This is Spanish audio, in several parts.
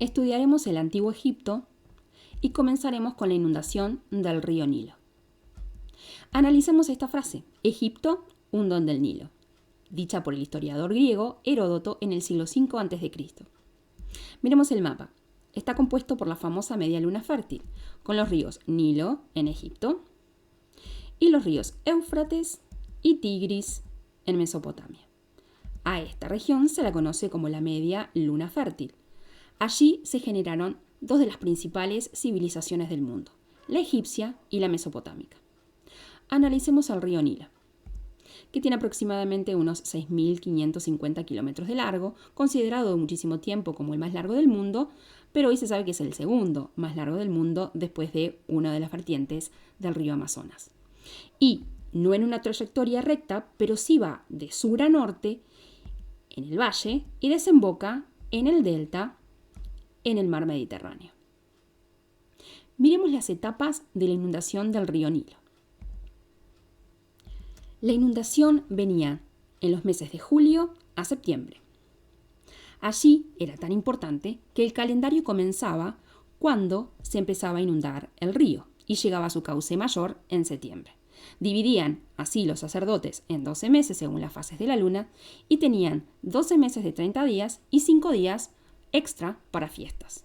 Estudiaremos el Antiguo Egipto y comenzaremos con la inundación del río Nilo. Analicemos esta frase: Egipto, un don del Nilo, dicha por el historiador griego Heródoto en el siglo V a.C. Miremos el mapa. Está compuesto por la famosa media luna fértil, con los ríos Nilo en Egipto y los ríos Éufrates y Tigris en Mesopotamia. A esta región se la conoce como la media luna fértil. Allí se generaron dos de las principales civilizaciones del mundo, la egipcia y la mesopotámica. Analicemos el río Nilo, que tiene aproximadamente unos 6.550 kilómetros de largo, considerado muchísimo tiempo como el más largo del mundo, pero hoy se sabe que es el segundo más largo del mundo después de una de las vertientes del río Amazonas. Y no en una trayectoria recta, pero sí va de sur a norte en el valle y desemboca en el delta en el mar Mediterráneo. Miremos las etapas de la inundación del río Nilo. La inundación venía en los meses de julio a septiembre. Allí era tan importante que el calendario comenzaba cuando se empezaba a inundar el río y llegaba a su cauce mayor en septiembre. Dividían así los sacerdotes en 12 meses según las fases de la luna y tenían 12 meses de 30 días y 5 días extra para fiestas.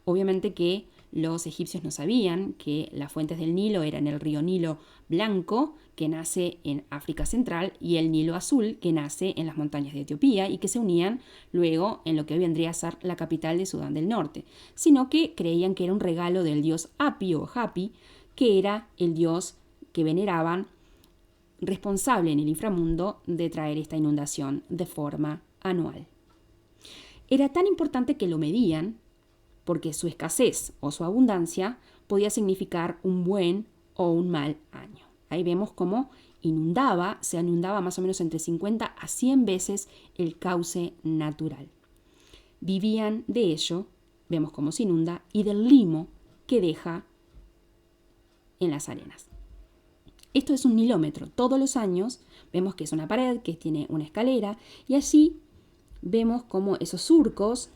Obviamente que los egipcios no sabían que las fuentes del Nilo eran el río Nilo Blanco, que nace en África Central, y el Nilo Azul, que nace en las montañas de Etiopía y que se unían luego en lo que hoy vendría a ser la capital de Sudán del Norte, sino que creían que era un regalo del dios Hapi o Hapi, que era el dios que veneraban, responsable en el inframundo de traer esta inundación de forma anual. Era tan importante que lo medían porque su escasez o su abundancia podía significar un buen o un mal año. Ahí vemos cómo se inundaba más o menos entre 50 a 100 veces el cauce natural. Vivían de ello, vemos cómo se inunda, y del limo que deja en las arenas. Esto es un nilómetro. Todos los años vemos que es una pared, que tiene una escalera, y allí vemos cómo esos surcos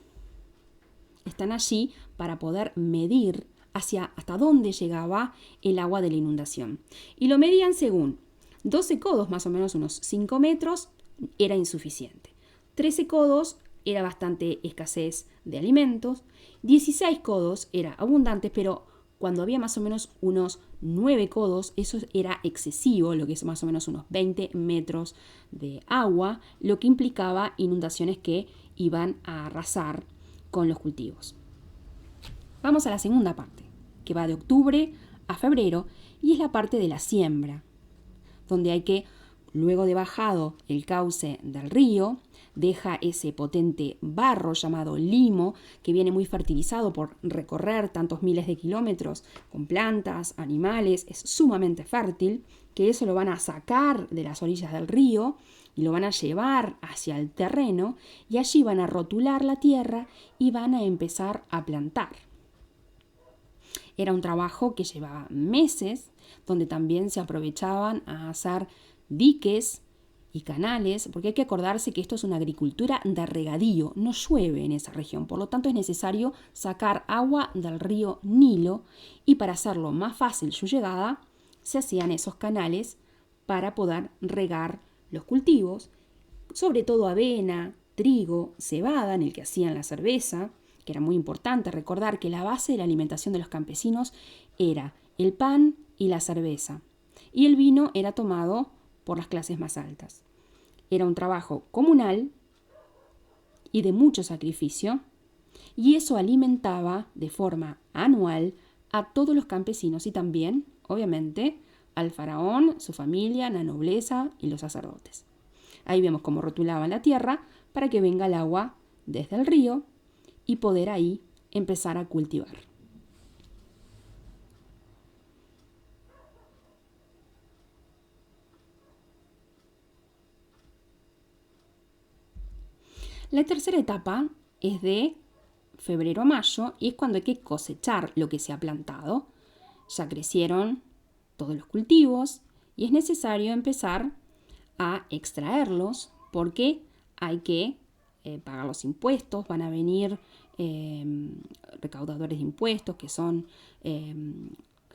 están allí para poder medir hasta dónde llegaba el agua de la inundación. Y lo medían según 12 codos, más o menos unos 5 metros, era insuficiente. 13 codos era bastante escasez de alimentos. 16 codos era abundante, pero cuando había más o menos unos 9 codos, eso era excesivo, lo que es más o menos unos 20 metros de agua, lo que implicaba inundaciones que iban a arrasar con los cultivos. Vamos a la segunda parte, que va de octubre a febrero, y es la parte de la siembra, donde hay que, luego de bajado el cauce del río, deja ese potente barro llamado limo, que viene muy fertilizado por recorrer tantos miles de kilómetros con plantas, animales, es sumamente fértil, que eso lo van a sacar de las orillas del río y lo van a llevar hacia el terreno, y allí van a rotular la tierra y van a empezar a plantar. Era un trabajo que llevaba meses, donde también se aprovechaban a hacer diques y canales, porque hay que acordarse que esto es una agricultura de regadío, no llueve en esa región, por lo tanto es necesario sacar agua del río Nilo, y para hacerlo más fácil su llegada, se hacían esos canales para poder regar los cultivos, sobre todo avena, trigo, cebada, en el que hacían la cerveza, que era muy importante recordar que la base de la alimentación de los campesinos era el pan y la cerveza, y el vino era tomado por las clases más altas. Era un trabajo comunal y de mucho sacrificio, y eso alimentaba de forma anual a todos los campesinos y también, obviamente, al faraón, su familia, la nobleza y los sacerdotes. Ahí vemos cómo rotulaban la tierra para que venga el agua desde el río y poder ahí empezar a cultivar. La tercera etapa es de febrero a mayo y es cuando hay que cosechar lo que se ha plantado. Ya crecieron todos los cultivos y es necesario empezar a extraerlos porque hay que pagar los impuestos, van a venir recaudadores de impuestos, que son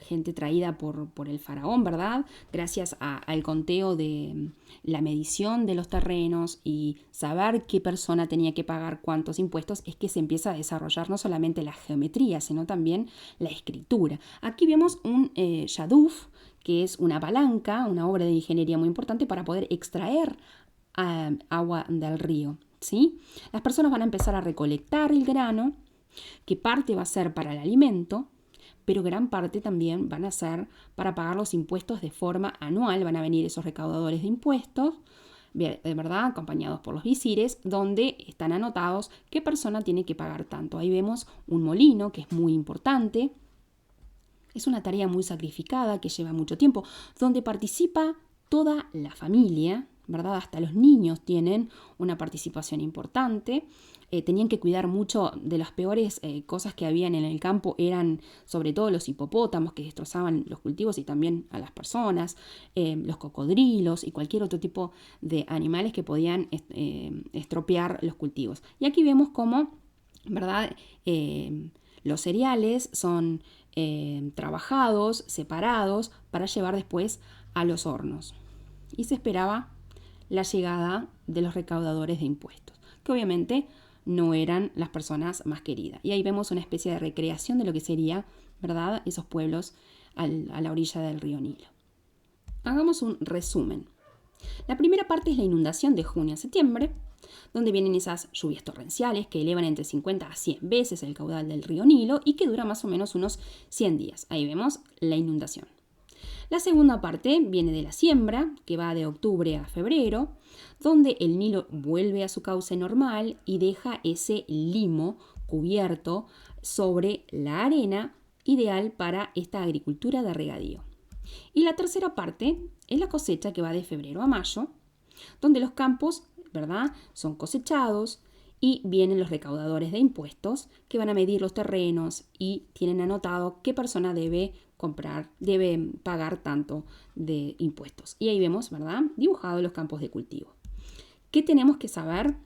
gente traída por el faraón, ¿verdad? Gracias al conteo de la medición de los terrenos y saber qué persona tenía que pagar cuántos impuestos, es que se empieza a desarrollar no solamente la geometría, sino también la escritura. Aquí vemos un yaduf, que es una palanca, una obra de ingeniería muy importante para poder extraer agua del río, ¿sí? Las personas van a empezar a recolectar el grano, que parte va a ser para el alimento, pero gran parte también van a ser para pagar los impuestos de forma anual. Van a venir esos recaudadores de impuestos, de verdad, acompañados por los visires, donde están anotados qué persona tiene que pagar tanto. Ahí vemos un molino, que es muy importante. Es una tarea muy sacrificada, que lleva mucho tiempo, donde participa toda la familia, ¿verdad? Hasta los niños tienen una participación importante. Tenían que cuidar mucho de las peores cosas que habían en el campo, eran sobre todo los hipopótamos que destrozaban los cultivos y también a las personas, los cocodrilos y cualquier otro tipo de animales que podían estropear los cultivos. Y aquí vemos cómo, ¿verdad? Los cereales son trabajados, separados, para llevar después a los hornos. Y se esperaba la llegada de los recaudadores de impuestos, que obviamente no eran las personas más queridas. Y ahí vemos una especie de recreación de lo que sería, ¿verdad?, esos pueblos a la orilla del río Nilo. Hagamos un resumen. La primera parte es la inundación de junio a septiembre, donde vienen esas lluvias torrenciales que elevan entre 50 a 100 veces el caudal del río Nilo y que dura más o menos unos 100 días. Ahí vemos la inundación. La segunda parte viene de la siembra, que va de octubre a febrero, donde el Nilo vuelve a su cauce normal y deja ese limo cubierto sobre la arena, ideal para esta agricultura de regadío. Y la tercera parte es la cosecha, que va de febrero a mayo, donde los campos, ¿verdad?, son cosechados y vienen los recaudadores de impuestos que van a medir los terrenos y tienen anotado qué persona debe pagar tanto de impuestos. Y ahí vemos, ¿verdad?, dibujados los campos de cultivo. ¿Qué tenemos que saber?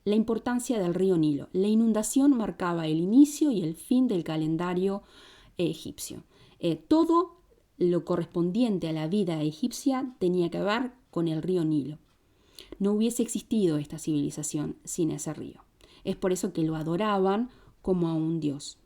La importancia del río Nilo. La inundación marcaba el inicio y el fin del calendario egipcio. Todo lo correspondiente a la vida egipcia tenía que ver con el río Nilo. No hubiese existido esta civilización sin ese río. Es por eso que lo adoraban como a un dios.